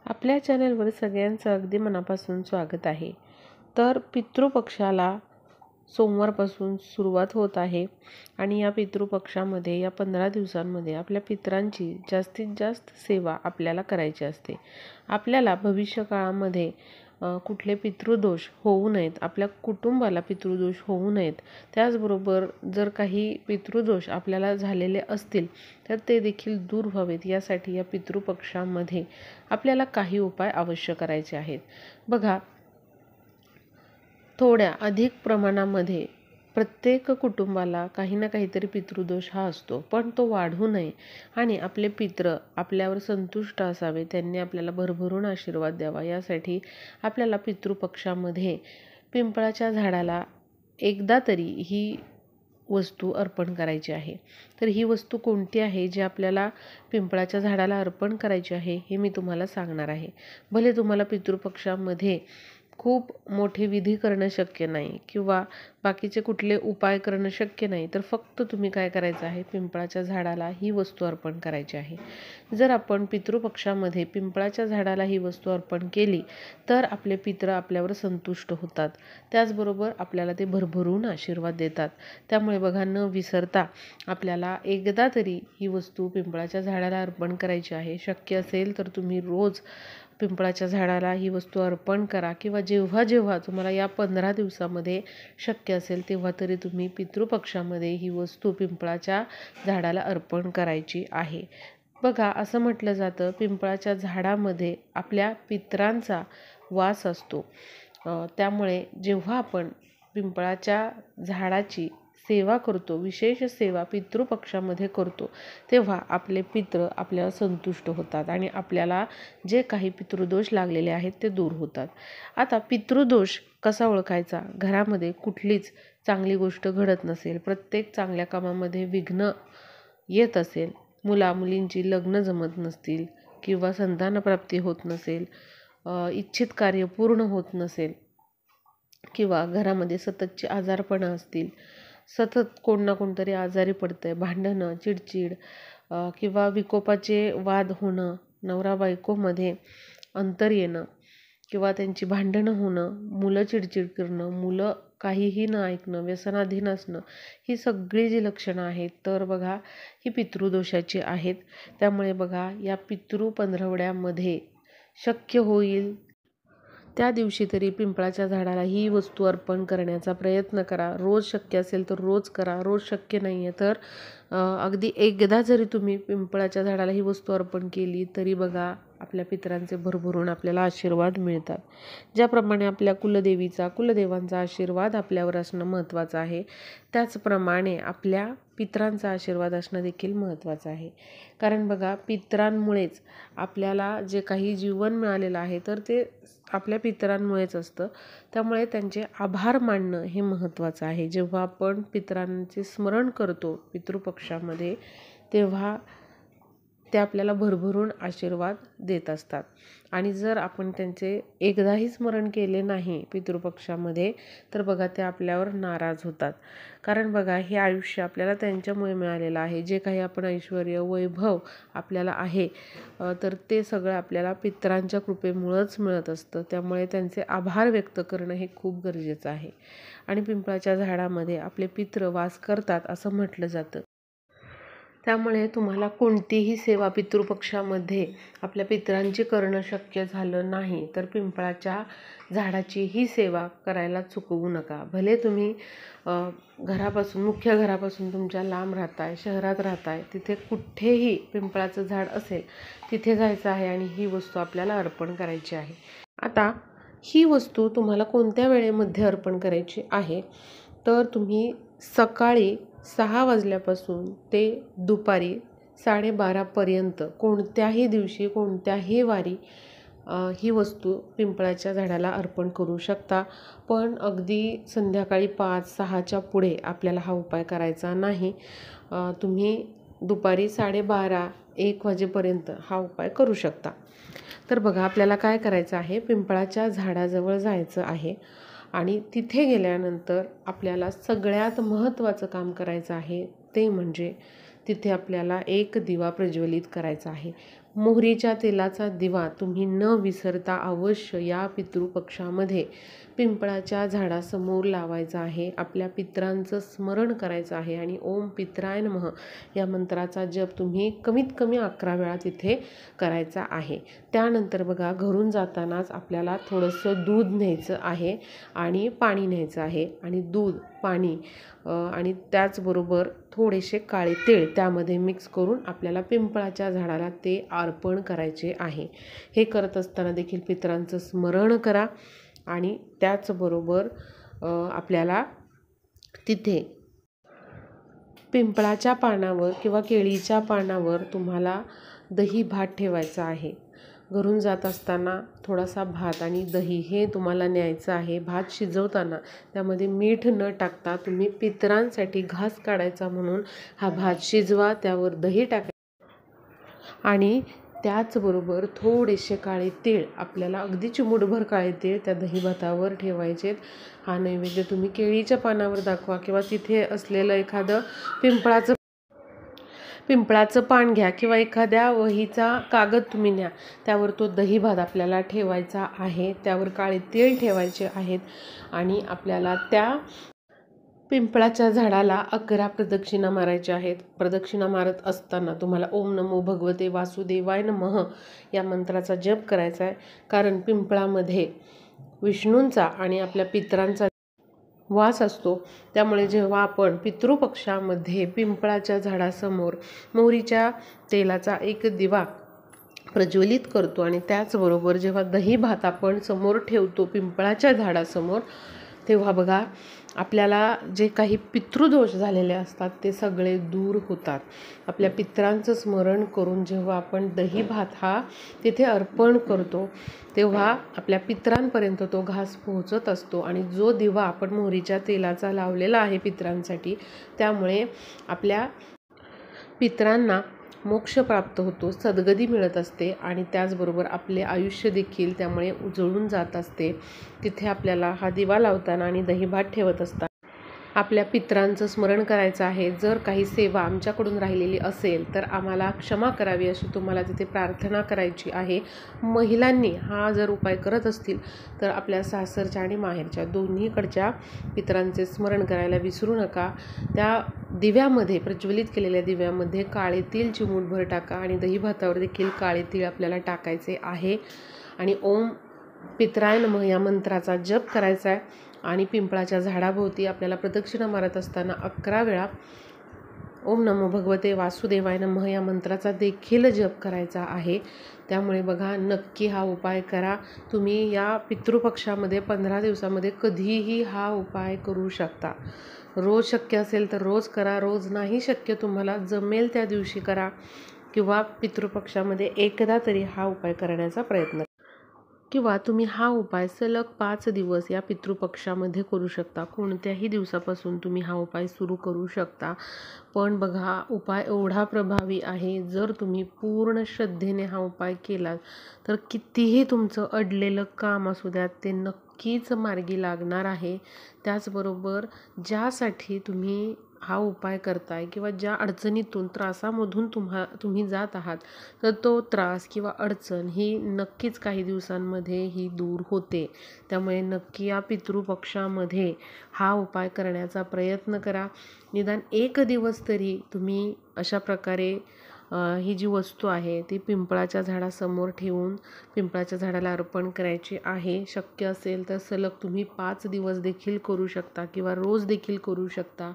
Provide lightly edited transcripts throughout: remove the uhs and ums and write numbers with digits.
आपल्या चॅनलवर सगळ्यांचं अगदी मनापासून स्वागत आहे. तर पितृपक्षाला सोमवारपासून सुरुवात होत आहे आणि या पितृपक्षामध्ये या 15 दिवसांमध्ये आपल्या पितरांची जास्तीत जास्त सेवा आपल्याला करायची असते. आपल्याला भविष्यकाळामध्ये कुठले पितृदोष होऊ नयेत, आपल्या कुटुंबाला पितृदोष होऊ नयेत. त्याचबरोबर जर काही पितृदोष आपल्याला झालेले असतील तर ते देखील दूर व्हावेत यासाठी या पितृपक्षामध्ये आपल्याला काही उपाय अवश्य करायचे आहेत. बघा, थोड्या अधिक प्रमाणामध्ये प्रत्येक कुटुंबाला काही ना काहीतरी पितृदोष हा असतो, पण तो वाढू नये आणि आपले पितृ आपल्यावर संतुष्ट असावे, त्यांनी आपल्याला भरभरून आशीर्वाद द्यावा यासाठी आपल्याला पितृपक्षामध्ये पिंपळाच्या झाडाला एकदा तरी ही वस्तू अर्पण करायची आहे. तर ही वस्तू कोणती आहे जी आपल्याला पिंपळाच्या झाडाला अर्पण करायची आहे हे मी तुम्हाला सांगणार आहे. भले तुम्हाला पितृपक्षामध्ये खूप मोठे विधी करणं शक्य नाही किंवा बाकीचे कुठले उपाय करणं शक्य नाही, तर फक्त तुम्ही काय करायचं आहे, पिंपळाच्या झाडाला ही वस्तू अर्पण करायची आहे. जर आपण पितृपक्षामध्ये पिंपळाच्या झाडाला ही वस्तू अर्पण केली तर आपले पितृ आपल्यावर संतुष्ट होतात. त्याचबरोबर आपल्याला ते भरभरून आशीर्वाद देतात. त्यामुळे बघा, न विसरता आपल्याला एकदा तरी ही वस्तू पिंपळाच्या झाडाला अर्पण करायची आहे. शक्य असेल तर तुम्ही रोज पिंपळाच्या झाडाला ही वस्तू अर्पण करा किंवा जेव्हा जेव्हा तुम्हाला या 15 दिवसामध्ये शक्य असेल तेव्हा तरी तुम्ही पितृपक्षामध्ये ही वस्तू पिंपळाच्या झाडाला अर्पण करायची आहे. बघा, असं म्हटलं जातं, पिंपळाच्या झाडामध्ये आपल्या पितरांचा वास असतो. त्यामुळे जेव्हा आपण पिंपळाच्या झाडाची सेवा करतो, विशेष सेवा पितृपक्षामध्ये करतो, तेव्हा आपले पितृ आपल्याला संतुष्ट होतात आणि आपल्याला जे काही पितृदोष लागलेले आहेत ते दूर होतात. आता पितृदोष कसा ओळखायचा? घरामध्ये कुठलीच चांगली गोष्ट घडत नसेल, प्रत्येक चांगल्या कामामध्ये विघ्न येत असेल, मुलामुलींची लग्न जमत नसतील किंवा संतानप्राप्ती होत नसेल, इच्छित कार्य पूर्ण होत नसेल किंवा घरामध्ये सततचे आजारपणं असतील, सतत कोण ना कोणतरी आजारी पडतंय, भांडणं, चिडचिड किंवा विकोपाचे वाद होणं, नवरा बायकोमध्ये अंतर येणं किंवा त्यांची भांडणं होणं, मुलं चिडचिड करणं, मुलं काहीही न ऐकणं, व्यसनाधीन असणं, ही सगळी जी लक्षणं आहेत तर बघा ही पितृदोषाची आहेत. त्यामुळे बघा, या पितृ पंधरवड्यामध्ये शक्य होईल त्या दिवशी तरी पिंपळाच्या झाडाला ही वस्तू अर्पण करण्याचा प्रयत्न करा. रोज शक्य असेल तर रोज करा, रोज शक्य नाही आहे तर अगदी एकदा जरी तुम्ही पिंपळाच्या झाडाला ही वस्तू अर्पण केली तरी बघा आपल्या पितरांचे भरभरून आपल्याला आशीर्वाद मिळतात. ज्याप्रमाणे आपल्या कुलदेवांचा आशीर्वाद आपल्यावर असणं महत्त्वाचं आहे, त्याचप्रमाणे आपल्या पितरांचा आशीर्वाद असणं देखील महत्त्वाचं आहे. कारण बघा, पितरांमुळेच आपल्याला जे काही जीवन मिळालेलं आहे तर ते आपल्या पितरांमुळेच असतं. त्यामुळे त्यांचे आभार मानणं हे महत्त्वाचं आहे. जेव्हा आपण पितरांचे स्मरण करतो पितृपक्षामध्ये तेव्हा ते आपल्याला भरभरून आशीर्वाद देत असतात. आणि जर आपण त्यांचे एकदाही स्मरण केले नाही पितृपक्षामध्ये तर बघा ते आपल्यावर नाराज होतात. कारण बघा, हे आयुष्य आपल्याला त्यांच्यामुळे मिळालेलं आहे. जे काही आपण ऐश्वर्य, वैभव आपल्याला आहे तर ते सगळं आपल्याला पितरांच्या कृपेमुळंच मिळत असतं. त्यामुळे त्यांचे आभार व्यक्त करणं हे खूप गरजेचं आहे. आणि पिंपळाच्या झाडामध्ये आपले पितृ वास करतात असं म्हटलं जातं. त्यामुळे तुम्हाला कोणतीही सेवा पितृपक्षामध्ये आपल्या पितरांची करणं शक्य झालं नाही तर पिंपळाच्या झाडाची ही सेवा करायला चुकवू नका. भले तुम्ही मुख्य घरापासून तुमच्या लांब राहताय, शहरात राहताय, तिथे कुठेही पिंपळाचं झाड असेल तिथे जायचं आहे आणि ही वस्तू आपल्याला अर्पण करायची आहे. आता ही वस्तू तुम्हाला कोणत्या वेळेमध्ये अर्पण करायची आहे तर तुम्ही सकाळी 6 वाजल्यापासून ते दुपारी 12:30पर्यंत कोणत्याही दिवशी, कोणत्याही वारी ही वस्तू पिंपळाच्या झाडाला अर्पण करू शकता. पण अगदी संध्याकाळी 5-6च्या पुढे आपल्याला हा उपाय करायचा नाही. तुम्ही दुपारी 12:30-1 वाजेपर्यंत हा उपाय करू शकता. तर बघा, आपल्याला काय करायचं आहे, पिंपळाच्या झाडाजवळ जायचं आहे आणि तिथे गेल्यानंतर आपल्याला सगळ्यात महत्त्वाचं काम करायचं आहे ते म्हणजे तिथे आपल्याला एक दिवा प्रज्वलित करायचा आहे. मोहरीच्या तेलाचा दिवा तुम्ही न विसरता अवश्य या पितृपक्षामध्ये पिंपळाच्या झाडासमोर लावायचा आहे. आपल्या पितरांचं स्मरण करायचं आहे आणि ओम पितराय नमः या मंत्राचा जप तुम्ही कमीत कमी 11 वेळा तिथे करायचा आहे. त्यानंतर बघा, घरून जातानाच आपल्याला थोडंसं दूध न्यायचं आहे आणि पाणी न्यायचं आहे. आणि दूध, पाणी आणि त्याचबरोबर थोडेसे काळे तीळ त्यामध्ये मिक्स करून आपल्याला पिंपळाच्या झाडाला ते अर्पण करायचे आहे. हे करत असताना देखील पितरांचं स्मरण करा. आणि त्याचबरोबर आपल्याला तिथे पिंपळाच्या पानावर किंवा केळीच्या पानावर तुम्हाला दही भात ठेवायचा आहे. घरून जात असताना थोडासा भात आणि दही हे तुम्हाला न्यायचं आहे. भात शिजवताना त्यामध्ये मीठ न टाकता तुम्ही पितरांसाठी घास काढायचा म्हणून हा भात शिजवा, त्यावर दही टाका आणि त्याचबरोबर थोडेसे काळे तीळ, आपल्याला अगदी चिमूटभर काळे तीळ त्या दही भातावर ठेवायचेत. हा नैवेद्य तुम्ही केळीच्या पानावर दाखवा किंवा तिथे असलेलं एखादं पिंपळाचं पान घ्या किंवा एखाद्या वहीचा कागद तुम्ही न्या, त्यावर तो दही भात आपल्याला ठेवायचा आहे. त्यावर काळे तीळ ठेवायचे आहेत आणि आपल्याला त्या पिंपळाच्या झाडाला 11 प्रदक्षिणा मारायच्या आहेत. प्रदक्षिणा मारत असताना तुम्हाला ओम नमो भगवते वासुदेवाय नमः या मंत्राचा जप करायचा आहे. कारण पिंपळामध्ये विष्णूंचा आणि आपल्या पितरांचा वास असतो. त्यामुळे जेव्हा आपण पितृपक्षामध्ये पिंपळाच्या झाडासमोर मोहरीच्या तेलाचा एक दिवा प्रज्वलित करतो आणि त्याचबरोबर जेव्हा दही भात आपण समोर ठेवतो पिंपळाच्या झाडासमोर, तेव्हा बघा, आपल्याला जे काही पितृदोष झालेले असतात ते सगळे दूर होतात. आपल्या पितरांचं स्मरण करून जेव्हा आपण दही भात हा तिथे अर्पण करतो, तेव्हा आपल्या पितरांपर्यंत तो घास पोहोचत असतो. आणि जो दिवा आपण मोहरीच्या तेलाचा लावलेला आहे पितरांसाठी, त्यामुळे आपल्या पितरांना मोक्ष प्राप्त होतो, सद्गती मिळत असते आणि त्याचबरोबर आपले आयुष्य देखील त्यामुळे उजळून जात असते. तिथे आपल्याला हा दिवा लावताना आणि दही भात ठेवत असताना आपल्या पितरांचं स्मरण करायचं आहे. जर काही सेवा आमच्याकडून राहिलेली असेल तर आम्हाला क्षमा करावी अशी तुम्हाला तिथे प्रार्थना करायची आहे. महिलांनी हा जर उपाय करत असतील तर आपल्या सासरच्या आणि माहेरच्या दोन्हीकडच्या पितरांचे स्मरण करायला विसरू नका. त्या दिव्यामध्ये, प्रज्वलित केलेल्या दिव्यामध्ये काळे तीळ चिमूटभर टाका आणि दही भातावर देखील काळे तीळ आपल्याला टाकायचे आहे. आणि ओम पितराय नमः या मंत्राचा जप करायचा आहे. आणि पिंपळाच्या झाडाभोवती आपल्याला प्रदक्षिणा मारत असताना 11 वेळा ओम नमो भगवते वासुदेवाय नमः या मंत्राचा देखील जप करायचा आहे. त्यामुळे बघा, नक्की हा उपाय करा. तुम्ही या पितृपक्षामध्ये 15 दिवसामध्ये कधीही हा उपाय करू शकता. रोज शक्य असेल तर रोज करा, रोज नाही शक्य तुम्हाला जमेल त्या दिवशी करा, किंवा पितृपक्षामध्ये एकदा तरी हा उपाय करण्याचा प्रयत्न करा. किंवा तुम्ही हा उपाय सलग 5 दिवस या पितृपक्षामध्ये करू शकता. कोणत्याही दिवसापासून तुम्ही हा उपाय सुरू करू शकता. पण बघा, उपाय एवढा प्रभावी आहे, जर तुम्ही पूर्ण श्रद्धेने हा उपाय केला तर कितीही तुमचं अडलेलं काम असू द्यात, ते नक्कीच मार्गी लागणार आहे. त्याचबरोबर ज्यासाठी तुम्ही हा उपाय करताय किंवा ज्या अडचणीतून, त्रासामधून तुम्ही जात आहात, तर तो त्रास किंवा अडचण ही नक्कीच काही दिवसांमध्ये ही दूर होते. त्यामुळे नक्की या पितृपक्षामध्ये हा उपाय करण्याचा प्रयत्न करा. निदान 1 दिवस तरी तुम्ही अशा प्रकारे ही जी वस्तू आहे ती पिंपळाच्या झाडासमोर ठेवून पिंपळाच्या झाडाला अर्पण करायची आहे. शक्य असेल तर सलग तुम्ही 5 दिवस देखील करू शकता किंवा रोज देखील करू शकता.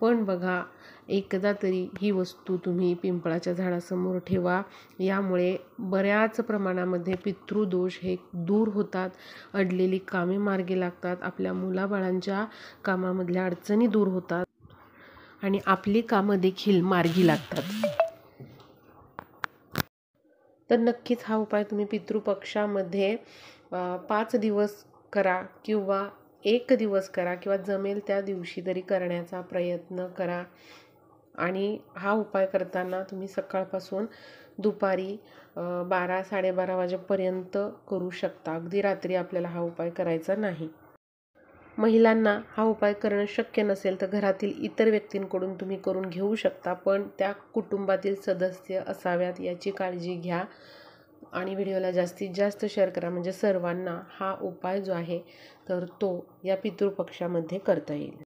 पण बघा, एकदा तरी ही वस्तू तुम्ही पिंपळाच्या झाडासमोर ठेवा. यामुळे बऱ्याच प्रमाणामध्ये पितृदोष हे दूर होतात, अडलेली कामे मार्गी लागतात, आपल्या मुलाबाळांच्या कामामधल्या अडचणी दूर होतात आणि आपली कामं देखील मार्गी लागतात. तर नक्कीच हा उपाय तुम्ही पितृपक्षामध्ये 5 दिवस करा किंवा 1 दिवस करा किंवा जमेल त्या दिवशी तरी करण्याचा प्रयत्न करा. आणि हा उपाय करताना तुम्ही सकाळपासून दुपारी 12-12:30 वाजेपर्यंत करू शकता. अगदी रात्री आपल्याला हा उपाय करायचा नाही. महिलांना हा उपाय करणं शक्य नसेल तर घरातील इतर व्यक्तींकडून तुम्ही करून घेऊ शकता, पण त्या कुटुंबातील सदस्य असाव्यात याची काळजी घ्या. आणि व्हिडिओला जास्तीत जास्त शेअर करा, म्हणजे सर्वांना हा उपाय जो आहे तर तो या पितृपक्षामध्ये करता येईल.